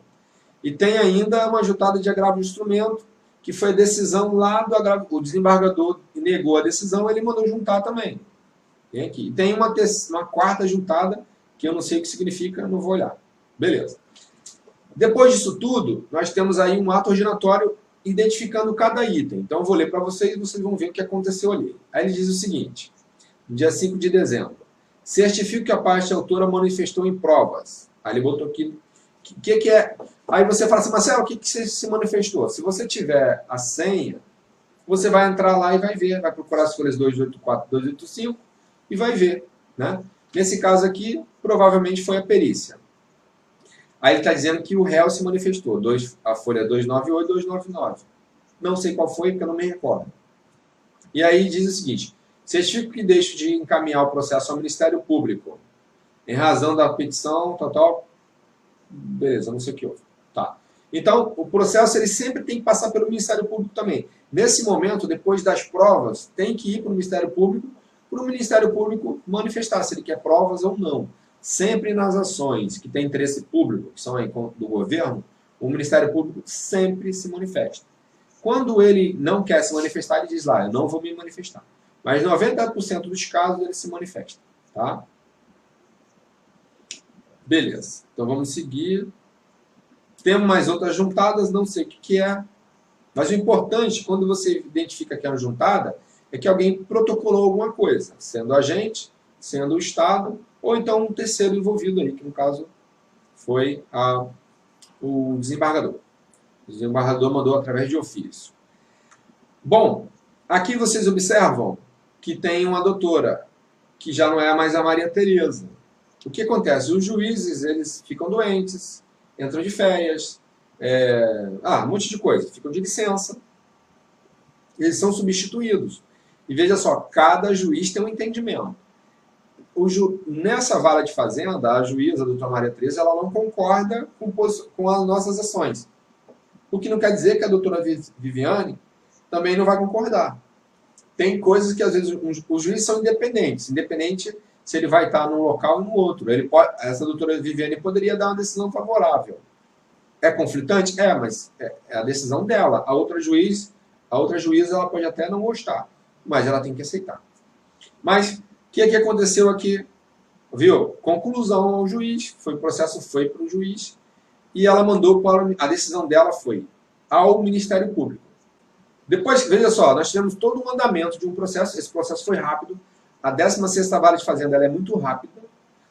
E tem ainda uma juntada de agravo de instrumento, que foi a decisão lá do agravo, o desembargador negou a decisão, ele mandou juntar também. Tem aqui. E tem uma quarta juntada, que eu não sei o que significa, não vou olhar. Beleza. Depois disso tudo, nós temos aí um ato originatório identificando cada item. Então eu vou ler para vocês e vocês vão ver o que aconteceu ali. Aí ele diz o seguinte, no dia 5 de dezembro, certifico que a parte autora manifestou em provas. Aí ele botou aqui, o que é? Aí você fala assim, Marcelo, o que você se manifestou? Se você tiver a senha, você vai entrar lá e vai ver, vai procurar as folhas 284, 285 e vai ver. Né? Nesse caso aqui, provavelmente foi a perícia. Aí ele está dizendo que o réu se manifestou, a folha 298 e 299. Não sei qual foi, porque eu não me recordo. E aí diz o seguinte, certifico que deixo de encaminhar o processo ao Ministério Público, em razão da petição, beleza, não sei o que houve. Tá. Então, o processo ele sempre tem que passar pelo Ministério Público também. Nesse momento, depois das provas, tem que ir para o Ministério Público manifestar se ele quer provas ou não. Sempre nas ações que têm interesse público, que são aí do governo, o Ministério Público sempre se manifesta. Quando ele não quer se manifestar, ele diz lá, eu não vou me manifestar. Mas 90% dos casos ele se manifesta. Tá? Beleza. Então vamos seguir. Temos mais outras juntadas, não sei o que é. Mas o importante, quando você identifica que é uma juntada, é que alguém protocolou alguma coisa, sendo a gente, sendo o Estado, ou então um terceiro envolvido aí, que no caso foi o desembargador. O desembargador mandou através de ofício. Bom, aqui vocês observam que tem uma doutora, que já não é mais a Maria Tereza. O que acontece? Os juízes, eles ficam doentes, entram de férias, um monte de coisa, ficam de licença, eles são substituídos. E veja só, cada juiz tem um entendimento. Nessa vara de fazenda, a juíza, a doutora Maria Tereza, ela não concorda com as nossas ações. O que não quer dizer que a doutora Viviane também não vai concordar. Tem coisas que, às vezes, os juízes são independentes. Independente se ele vai estar num local ou no outro. Essa doutora Viviane poderia dar uma decisão favorável. É conflitante? Mas é a decisão dela. A outra juíza, ela pode até não gostar, mas ela tem que aceitar. Mas o que aconteceu aqui? Viu? Conclusão ao juiz, o processo foi para o juiz e ela mandou a decisão dela foi ao Ministério Público. Depois, veja só, nós tivemos todo um andamento de um processo, esse processo foi rápido, a 16ª vara de fazenda ela é muito rápida,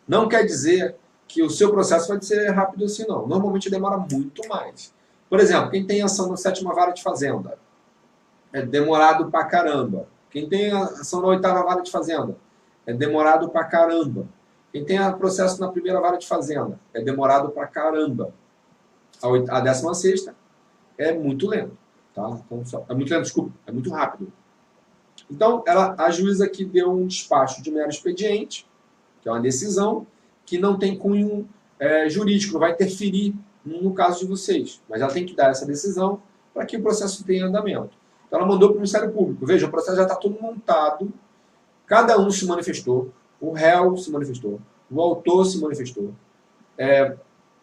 não quer dizer que o seu processo vai ser rápido assim não, normalmente demora muito mais. Por exemplo, quem tem ação na 7ª vara de fazenda é demorado pra caramba. Quem tem ação na 8ª vara de fazenda é demorado pra caramba. Quem tem processo na 1ª vara de fazenda é demorado pra caramba. A 16ª é muito lento. Tá? Então, é muito lento, desculpa, é muito rápido. Então, a juíza aqui deu um despacho de mero expediente, que é uma decisão, que não tem cunho jurídico, não vai interferir no caso de vocês. Mas ela tem que dar essa decisão para que o processo tenha andamento. Então, ela mandou para o Ministério Público. Veja, o processo já está todo montado, cada um se manifestou, o réu se manifestou, o autor se manifestou,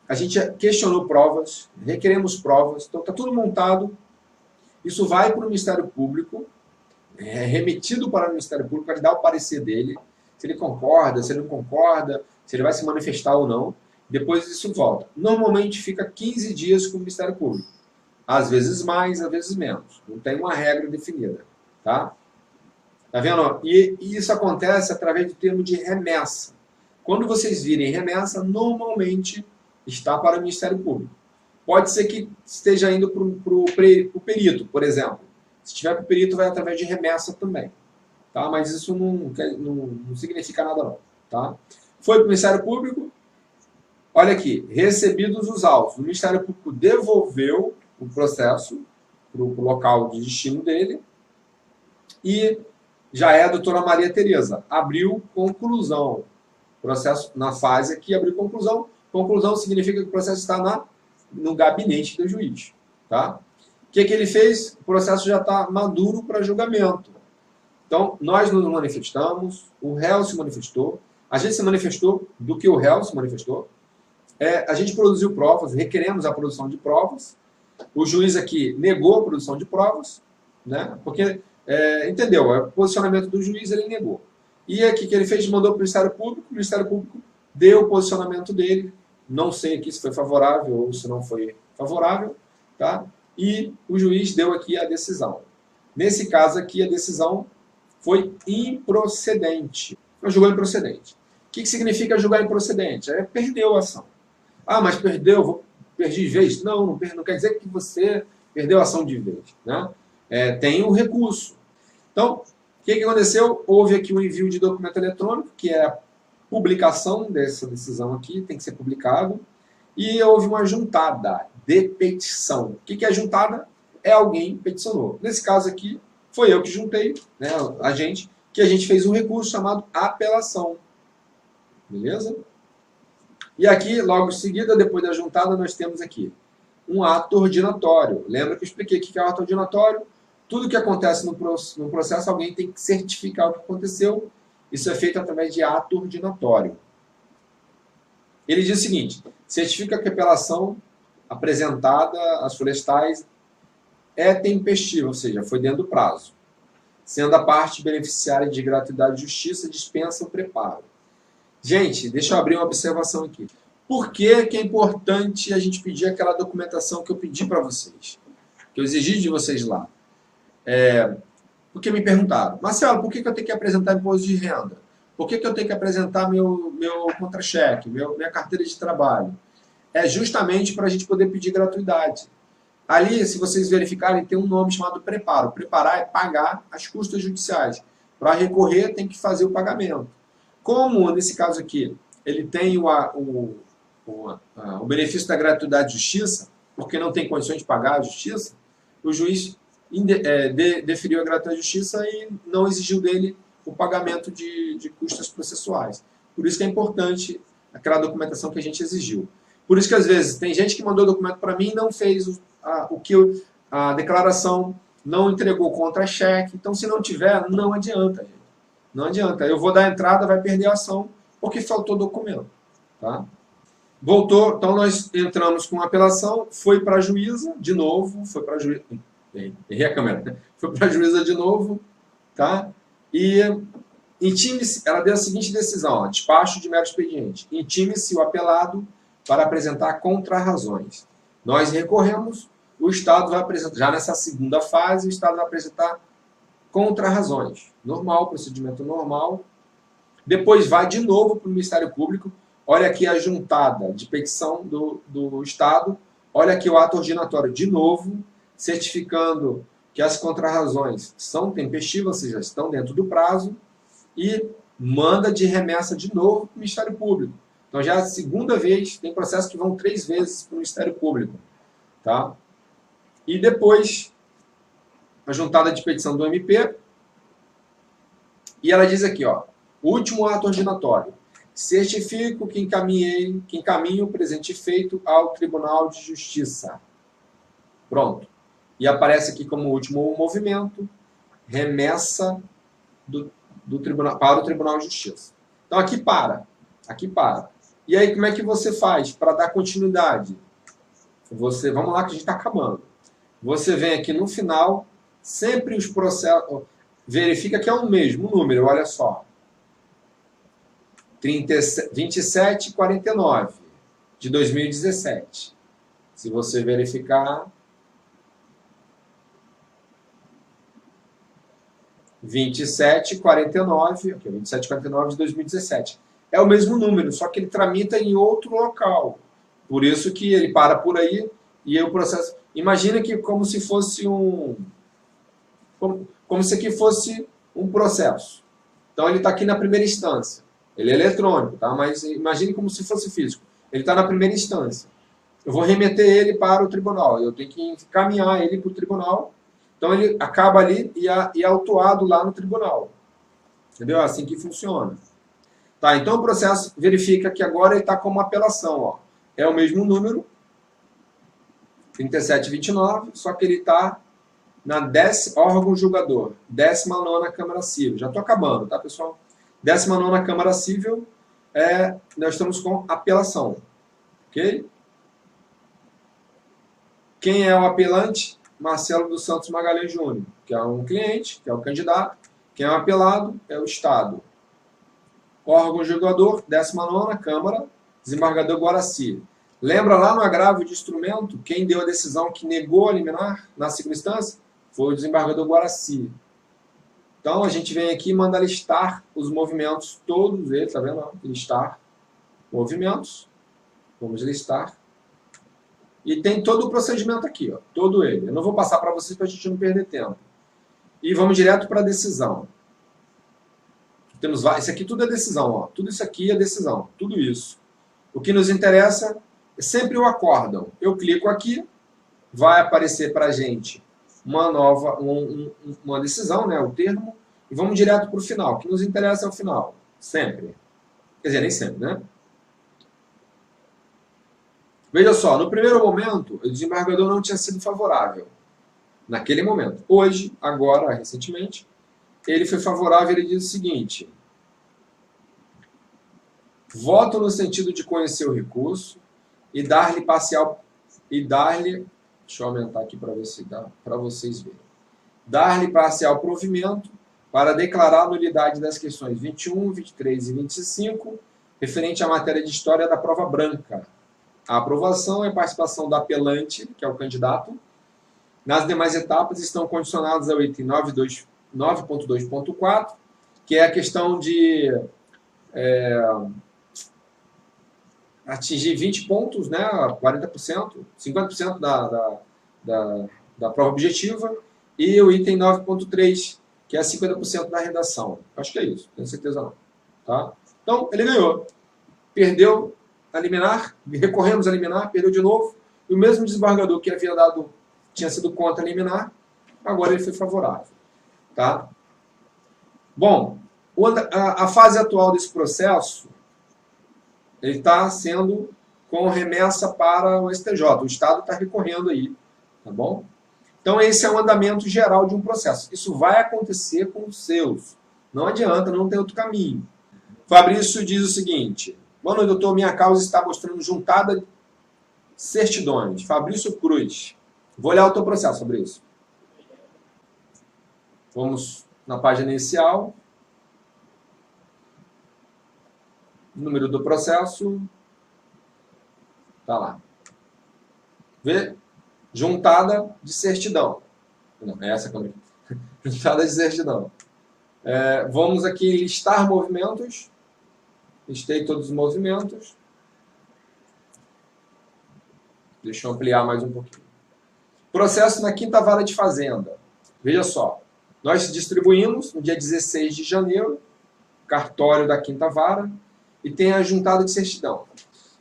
a gente questionou provas, requeremos provas, então está tudo montado, isso vai para o Ministério Público, é remetido para o Ministério Público para dar o parecer dele, se ele concorda, se ele não concorda, se ele vai se manifestar ou não, depois isso volta. Normalmente fica 15 dias com o Ministério Público, às vezes mais, às vezes menos, não tem uma regra definida, tá? Tá vendo? E isso acontece através do termo de remessa. Quando vocês virem remessa, normalmente está para o Ministério Público. Pode ser que esteja indo para o perito, por exemplo. Se tiver para o perito, vai através de remessa também. Tá? Mas isso não significa nada não. Tá? Foi para o Ministério Público. Olha aqui, recebidos os autos. O Ministério Público devolveu o processo para o local de destino dele. E já é a doutora Maria Tereza. Abriu conclusão. Processo na fase aqui, abriu conclusão. Conclusão significa que o processo está no gabinete do juiz. Tá? O que ele fez? O processo já está maduro para julgamento. Então, nós nos manifestamos, o réu se manifestou, a gente se manifestou do que o réu se manifestou, a gente produziu provas, requeremos a produção de provas, o juiz aqui negou a produção de provas, né? Porque, entendeu, o posicionamento do juiz ele negou. E aqui que ele fez, mandou para o Ministério Público deu o posicionamento dele, não sei aqui se foi favorável ou se não foi favorável, tá? E o juiz deu aqui a decisão. Nesse caso aqui, a decisão foi improcedente. Julgou improcedente. O que significa julgar improcedente? Perdeu a ação. Ah, mas perdi de vez? Não quer dizer que você perdeu a ação de vez. Né? Tem o recurso. Então, o que aconteceu? Houve aqui um envio de documento eletrônico, que é a publicação dessa decisão aqui, tem que ser publicado, e houve uma juntada de petição. O que é juntada? É alguém peticionou. Nesse caso aqui, foi eu que juntei, né, a gente fez um recurso chamado apelação. Beleza? E aqui, logo em seguida, depois da juntada, nós temos aqui um ato ordinatório. Lembra que eu expliquei o que é o ato ordinatório? Tudo que acontece no processo, alguém tem que certificar o que aconteceu. Isso é feito através de ato ordinatório. Ele diz o seguinte: certifica que a apelação apresentada às florestais é tempestiva, ou seja, foi dentro do prazo. Sendo a parte beneficiária de gratuidade e justiça, dispensa o preparo. Gente, deixa eu abrir uma observação aqui. Por que é importante a gente pedir aquela documentação que eu pedi para vocês? Que eu exigi de vocês lá? Porque me perguntaram, Marcelo, por que eu tenho que apresentar imposto de renda? Por que eu tenho que apresentar meu contra-cheque, minha carteira de trabalho? É justamente para a gente poder pedir gratuidade. Ali, se vocês verificarem, tem um nome chamado preparo. Preparar é pagar as custas judiciais. Para recorrer, tem que fazer o pagamento. Como, nesse caso aqui, ele tem o benefício da gratuidade de justiça, porque não tem condições de pagar a justiça, o juiz deferiu a gratuidade de justiça e não exigiu dele o pagamento de custas processuais. Por isso que é importante aquela documentação que a gente exigiu. Por isso que, às vezes, tem gente que mandou documento para mim e não fez a declaração, não entregou contra-cheque. Então, se não tiver, não adianta, gente. Não adianta. Eu vou dar entrada, vai perder a ação, porque faltou documento. Tá? Voltou, então nós entramos com apelação, foi para a juíza, de novo, foi para a juíza... Errei a câmera, né? Foi para a juíza de novo, tá? E intime-se, ela deu a seguinte decisão, ó, despacho de mero expediente. Intime-se o apelado para apresentar contrarrazões. Nós recorremos, o Estado vai apresentar, já nessa segunda fase, o Estado vai apresentar contrarrazões. Normal, procedimento normal. Depois vai de novo para o Ministério Público. Olha aqui a juntada de petição do Estado. Olha aqui o ato ordinatório de novo, certificando que as contrarrazões são tempestivas, ou seja, estão dentro do prazo, e manda de remessa de novo para o Ministério Público. Então já é a segunda vez, tem processos que vão 3 vezes para o Ministério Público. Tá? E depois, a juntada de petição do MP, e ela diz aqui, ó, último ato ordinatório. Certifico que encaminho o presente feito ao Tribunal de Justiça. Pronto. E aparece aqui como último movimento, remessa do tribunal, para o Tribunal de Justiça. Então aqui para. Aqui para. E aí como é que você faz para dar continuidade? Vamos lá que a gente está acabando. Você vem aqui no final, sempre os processos... Verifica que é o mesmo número, olha só. 2749 de 2017. Se você verificar... 2749, ok, 2749 de 2017. É o mesmo número, só que ele tramita em outro local. Por isso que ele para por aí E aí o processo... Imagina que como se fosse um... Como se aqui fosse um processo. Então ele está aqui na primeira instância. Ele é eletrônico, tá? Mas imagine como se fosse físico. Ele está na primeira instância. Eu vou remeter ele para o tribunal. Eu tenho que encaminhar ele para o tribunal. Então ele acaba ali e é autuado lá no tribunal. Entendeu? É assim que funciona. Tá, então o processo verifica que agora ele está como apelação. Ó. É o mesmo número, 3729, só que ele está na órgão julgador, 19ª Câmara Civil. Já estou acabando, tá, pessoal? 19ª Câmara Civil, nós estamos com apelação. Ok? Quem é o apelante? Marcelo dos Santos Magalhães Júnior, que é um cliente, que é o candidato. Quem é o apelado? É o Estado. Órgão julgador, 19ª Câmara, desembargador Guaraci. Lembra lá no agravio de instrumento, quem deu a decisão que negou a liminar na segunda instância? Foi o desembargador Guaraci. Então a gente vem aqui e manda listar os movimentos, todos eles, tá vendo? Listar movimentos. Vamos listar. E tem todo o procedimento aqui, ó, todo ele. Eu não vou passar para vocês para a gente não perder tempo. E vamos direto para a decisão. Temos isso aqui tudo é decisão, ó. Tudo isso aqui é decisão, tudo isso. O que nos interessa é sempre o acórdão. Eu clico aqui, vai aparecer para a gente uma nova, uma decisão, né, o termo, e vamos direto para o final. O que nos interessa é o final, sempre. Quer dizer, nem sempre, né? Veja só, no primeiro momento, o desembargador não tinha sido favorável. Naquele momento. Hoje, agora, recentemente, ele foi favorável, ele diz o seguinte: voto no sentido de conhecer o recurso e dar-lhe parcial, deixa eu aumentar aqui para ver se dá para vocês verem. Dar-lhe parcial provimento para declarar a nulidade das questões 21, 23 e 25, referente à matéria de história da prova branca. A aprovação é a participação do apelante, que é o candidato. Nas demais etapas estão condicionados ao item 9.2.4, que é a questão de atingir 20 pontos, né, 40%, 50% da prova objetiva, e o item 9.3, que é 50% da redação. Acho que é isso, tenho certeza não. Tá? Então, ele ganhou. Perdeu a liminar, recorremos a liminar, perdeu de novo, e o mesmo desembargador que havia tinha sido contra a liminar, agora ele foi favorável. Tá? Bom, a fase atual desse processo, ele está sendo com remessa para o STJ. O Estado está recorrendo aí. Tá bom? Então, esse é o andamento geral de um processo. Isso vai acontecer com os seus. Não adianta, não tem outro caminho. Fabrício diz o seguinte: boa noite, doutor. Minha causa está mostrando juntada de certidões. Fabrício Cruz. Vou olhar o teu processo, Fabrício. Vamos na página inicial. Número do processo. Tá lá. Vê? Juntada de certidão. Não, é essa câmera. Juntada de certidão. Vamos aqui listar movimentos. Listei todos os movimentos. Deixa eu ampliar mais um pouquinho. Processo na 5ª Vara de Fazenda. Veja só. Nós distribuímos no dia 16 de janeiro, cartório da 5ª Vara, e tem a juntada de certidão.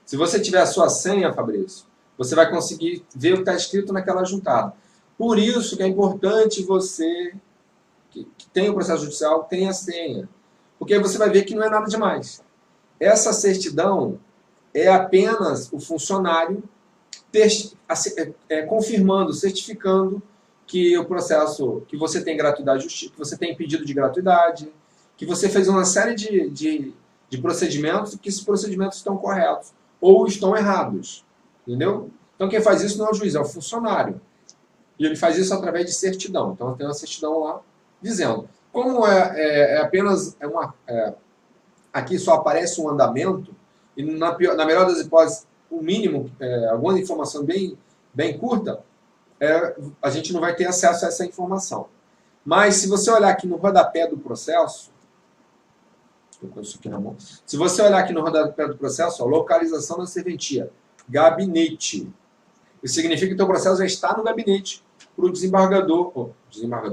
Se você tiver a sua senha, Fabrício, você vai conseguir ver o que está escrito naquela juntada. Por isso que é importante você, que tem o processo judicial, tenha a senha. Porque aí você vai ver que não é nada demais. Essa certidão é apenas o funcionário confirmando, certificando que o processo, que você tem gratuidade, que você tem pedido de gratuidade, que você fez uma série de procedimentos, que esses procedimentos estão corretos ou estão errados. Entendeu? Então quem faz isso não é o juiz, é o funcionário. E ele faz isso através de certidão. Então tem uma certidão lá dizendo. Como apenas aqui só aparece um andamento, e na melhor das hipóteses, o mínimo, alguma informação bem curta, a gente não vai ter acesso a essa informação. Mas se você olhar aqui no rodapé do processo, se você olhar aqui no rodapé do processo, localização da serventia, gabinete. Isso significa que o teu processo já está no gabinete para o desembargador,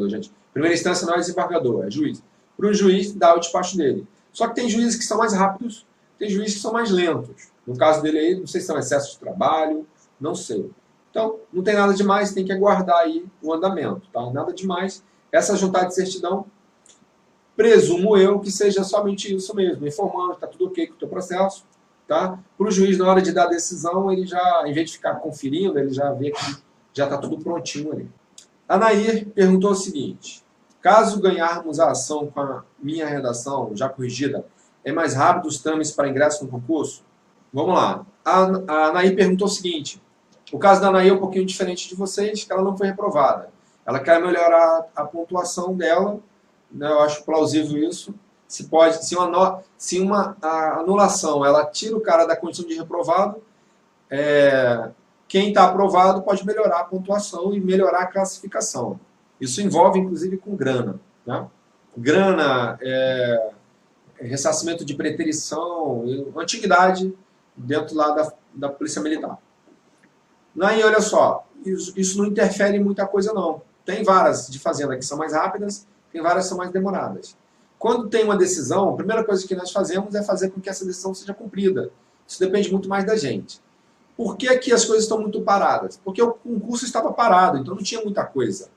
gente. Primeira instância não é desembargador, é juiz. Para o juiz dar o despacho dele. Só que tem juízes que são mais rápidos, tem juízes que são mais lentos. No caso dele aí, não sei se são excessos de trabalho, não sei. Então, não tem nada demais, tem que aguardar aí o andamento, tá? Nada demais. Essa juntada de certidão, presumo eu que seja somente isso mesmo, informando que está tudo ok com o teu processo, tá? Para o juiz, na hora de dar a decisão, ele já, em vez de ficar conferindo, ele já vê que já está tudo prontinho ali. A Nair perguntou o seguinte: caso ganharmos a ação com a minha redação já corrigida, é mais rápido os trâmites para ingresso no concurso? Vamos lá. A Nair perguntou o seguinte: o caso da Nair é um pouquinho diferente de vocês, que ela não foi reprovada. Ela quer melhorar a pontuação dela, né, eu acho plausível isso. Se uma anulação ela tira o cara da condição de reprovado, quem está aprovado pode melhorar a pontuação e melhorar a classificação. Isso envolve, inclusive, com grana. Né? Grana, ressarcimento de preterição, antiguidade dentro lá da Polícia Militar. Aí, olha só, isso não interfere em muita coisa, não. Tem varas de fazenda que são mais rápidas, tem varas que são mais demoradas. Quando tem uma decisão, a primeira coisa que nós fazemos é fazer com que essa decisão seja cumprida. Isso depende muito mais da gente. Por que que as coisas estão muito paradas? Porque o concurso estava parado, então não tinha muita coisa.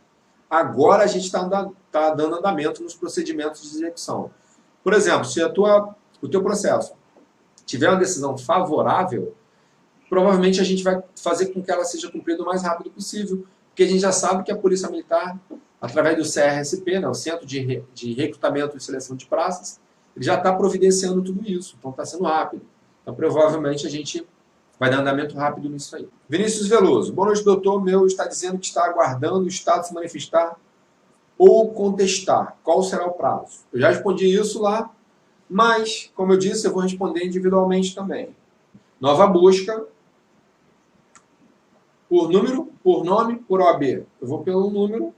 Agora a gente está dando andamento nos procedimentos de execução. Por exemplo, se o teu processo tiver uma decisão favorável, provavelmente a gente vai fazer com que ela seja cumprida o mais rápido possível, porque a gente já sabe que a Polícia Militar, através do CRSP, né, o Centro de Recrutamento e Seleção de Praças, ele já está providenciando tudo isso, então está sendo rápido. Então provavelmente a gente vai dar andamento rápido nisso aí. Vinícius Veloso: boa noite, doutor. Meu está dizendo que está aguardando o Estado se manifestar ou contestar. Qual será o prazo? Eu já respondi isso lá, mas, como eu disse, eu vou responder individualmente também. Nova busca, por número, por nome, por OAB. Eu vou pelo número,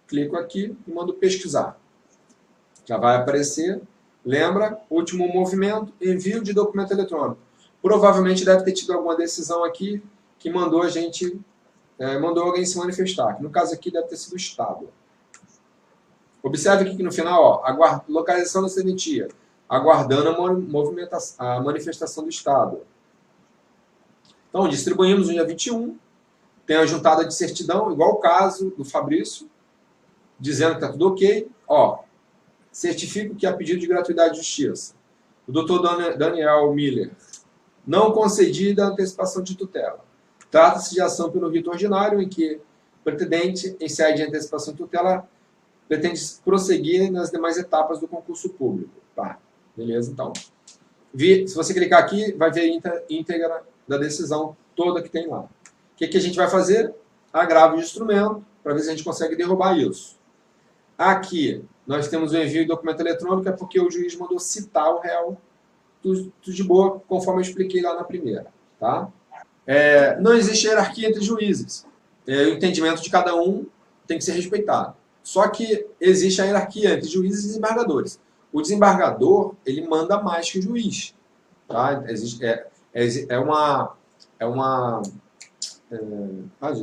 clico aqui e mando pesquisar. Já vai aparecer. Lembra? Último movimento, envio de documento eletrônico. Provavelmente deve ter tido alguma decisão aqui que mandou mandou alguém se manifestar. Que no caso aqui deve ter sido o Estado. Observe aqui que no final, ó, localização da serventia, aguardando a manifestação do Estado. Então, distribuímos no dia 21, tem a juntada de certidão, igual o caso do Fabrício, dizendo que está tudo ok. Ó, certifico que há pedido de gratuidade de justiça. O doutor Daniel Miller: não concedida a antecipação de tutela. Trata-se de ação pelo rito ordinário, em que o pretendente, em sede de antecipação de tutela, pretende prosseguir nas demais etapas do concurso público. Tá, beleza, então. Se você clicar aqui, vai ver a íntegra da decisão toda que tem lá. O que a gente vai fazer? Agravo de instrumento, para ver se a gente consegue derrubar isso. Aqui, nós temos o envio de documento eletrônico, é porque o juiz mandou citar o réu, tudo de boa, conforme eu expliquei lá na primeira. Tá? Não existe hierarquia entre juízes. O entendimento de cada um tem que ser respeitado. Só que existe a hierarquia entre juízes e desembargadores. O desembargador, ele manda mais que o juiz. Tá?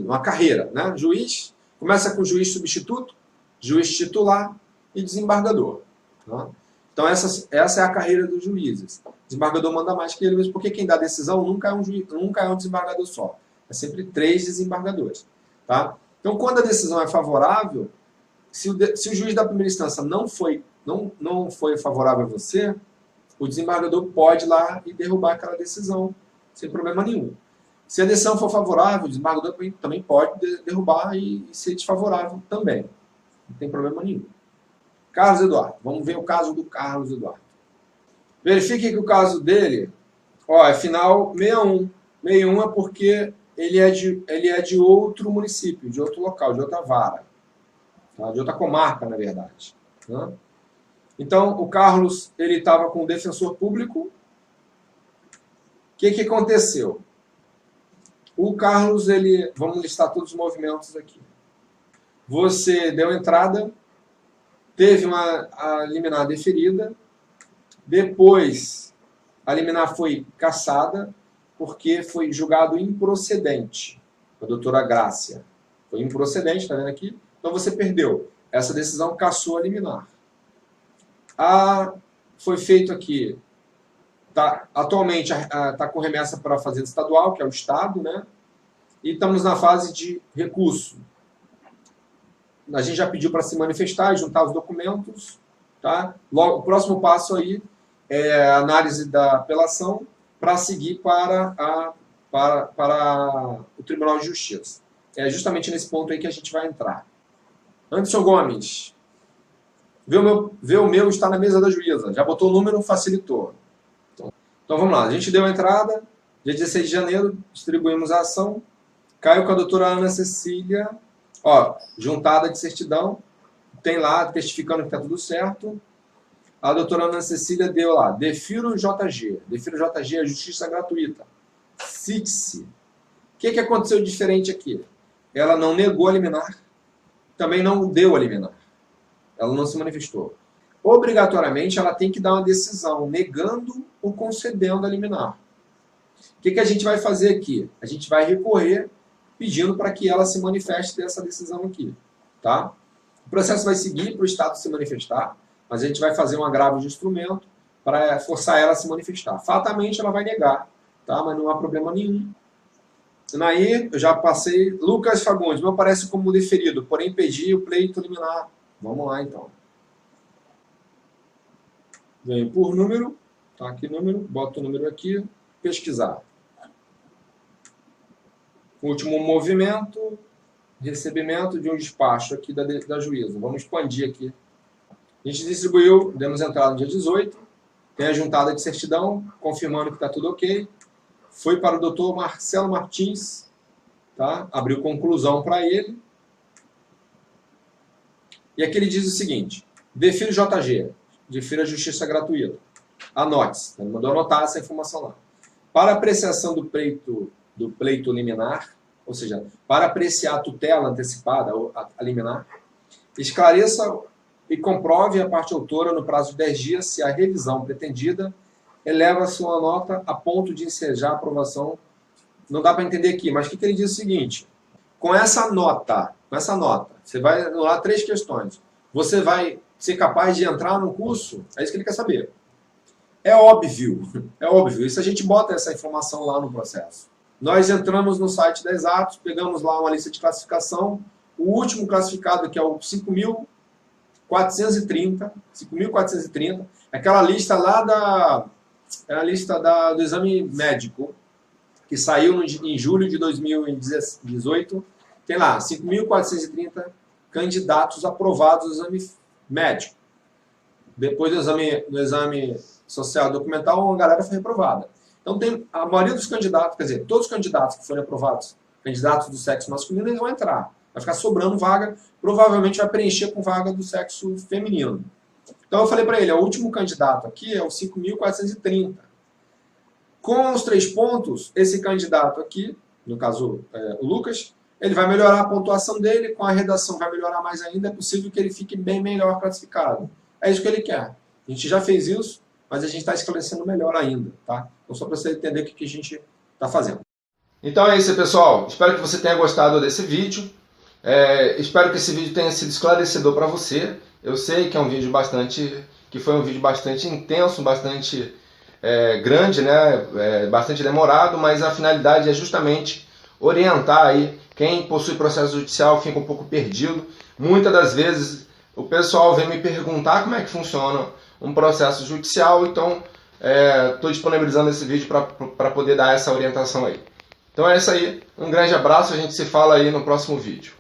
Uma carreira. Né? Juiz, começa com juiz substituto, juiz titular e desembargador. Tá? Então essa é a carreira dos juízes. O desembargador manda mais que ele mesmo, porque quem dá decisão nunca é um desembargador só. É sempre 3 desembargadores. Tá? Então quando a decisão é favorável, se o juiz da primeira instância não foi favorável a você, o desembargador pode ir lá e derrubar aquela decisão, sem problema nenhum. Se a decisão for favorável, o desembargador também pode derrubar e ser desfavorável também. Não tem problema nenhum. Carlos Eduardo. Vamos ver o caso do Carlos Eduardo. Verifique que o caso dele, é final 61. 61 é porque ele é de outro município, de outro local, de outra vara. Tá? De outra comarca, na verdade. Tá? Então, o Carlos, ele estava com o defensor público. O que aconteceu? O Carlos, vamos listar todos os movimentos aqui. Você deu entrada, teve a liminar deferida, depois a liminar foi cassada, porque foi julgado improcedente. a doutora Grácia. Foi improcedente, está vendo aqui? Então você perdeu. Essa decisão cassou a liminar. Foi feito aqui, atualmente está com remessa para a Fazenda Estadual, que é o Estado, né? E estamos na fase de recurso. A gente já pediu para se manifestar, juntar os documentos, tá? Logo, o próximo passo aí é a análise da apelação para seguir para o Tribunal de Justiça. É justamente nesse ponto aí que a gente vai entrar. Anderson Gomes, vê o meu está na mesa da juíza. Já botou o número, facilitou. Então vamos lá. A gente deu a entrada, dia 16 de janeiro, distribuímos a ação. Caiu com a doutora Ana Cecília, ó, juntada de certidão, tem lá testificando que está tudo certo. A doutora Ana Cecília deu lá, defiro JG. Defiro JG é justiça gratuita. Cite-se. O que aconteceu de diferente aqui? Ela não negou a liminar, também não deu a liminar. Ela não se manifestou. Obrigatoriamente, ela tem que dar uma decisão negando ou concedendo a liminar. O que a gente vai fazer aqui? A gente vai recorrer pedindo para que ela se manifeste dessa decisão aqui. Tá? O processo vai seguir para o Estado se manifestar, mas a gente vai fazer um agravo de instrumento para forçar ela a se manifestar. Fatalmente, ela vai negar, tá? Mas não há problema nenhum. Aí, eu já passei. Lucas Fagundes, não aparece como deferido, porém pedi o pleito liminar. Vamos lá, então. Venho por número, tá aqui número, boto o número aqui, pesquisar. Último movimento, recebimento de um despacho aqui da juíza. Vamos expandir aqui. A gente distribuiu, demos entrada no dia 18, tem a juntada de certidão, confirmando que está tudo ok. Foi para o doutor Marcelo Martins, tá? Abriu conclusão para ele. E aqui ele diz o seguinte, defiro JG, defiro a justiça gratuita. Anote-se, ele mandou anotar essa informação lá. Para apreciação do pleito liminar, ou seja, para apreciar a tutela antecipada, a liminar, esclareça e comprove a parte autora no prazo de 10 dias se a revisão pretendida eleva sua nota a ponto de ensejar a aprovação. Não dá para entender aqui, mas o que ele diz é o seguinte, com essa nota, você vai anular 3 questões. Você vai ser capaz de entrar no curso? É isso que ele quer saber. É óbvio. Isso a gente bota essa informação lá no processo. Nós entramos no site da Exatos, pegamos lá uma lista de classificação, o último classificado, que é o 5.430, aquela lista lá do exame médico, que saiu em julho de 2018, tem lá 5.430 candidatos aprovados no exame médico. Depois do exame social documental, uma galera foi reprovada. Então, a maioria dos candidatos, quer dizer, todos os candidatos que forem aprovados, candidatos do sexo masculino, eles vão entrar. Vai ficar sobrando vaga, provavelmente vai preencher com vaga do sexo feminino. Então, eu falei para ele, o último candidato aqui é o 5.430. Com os 3 pontos, esse candidato aqui, no caso o Lucas, ele vai melhorar a pontuação dele, com a redação vai melhorar mais ainda, é possível que ele fique bem melhor classificado. É isso que ele quer. A gente já fez isso, mas a gente está esclarecendo melhor ainda, tá? Então, só para você entender o que a gente está fazendo. Então é isso, pessoal. Espero que você tenha gostado desse vídeo. Espero que esse vídeo tenha sido esclarecedor para você. Eu sei que é um vídeo foi um vídeo bastante intenso, bastante grande, né? Bastante demorado, mas a finalidade é justamente orientar aí quem possui processo judicial, fica um pouco perdido. Muitas das vezes o pessoal vem me perguntar como é que funciona um processo judicial, então estou disponibilizando esse vídeo para poder dar essa orientação aí. Então é isso aí, um grande abraço, a gente se fala aí no próximo vídeo.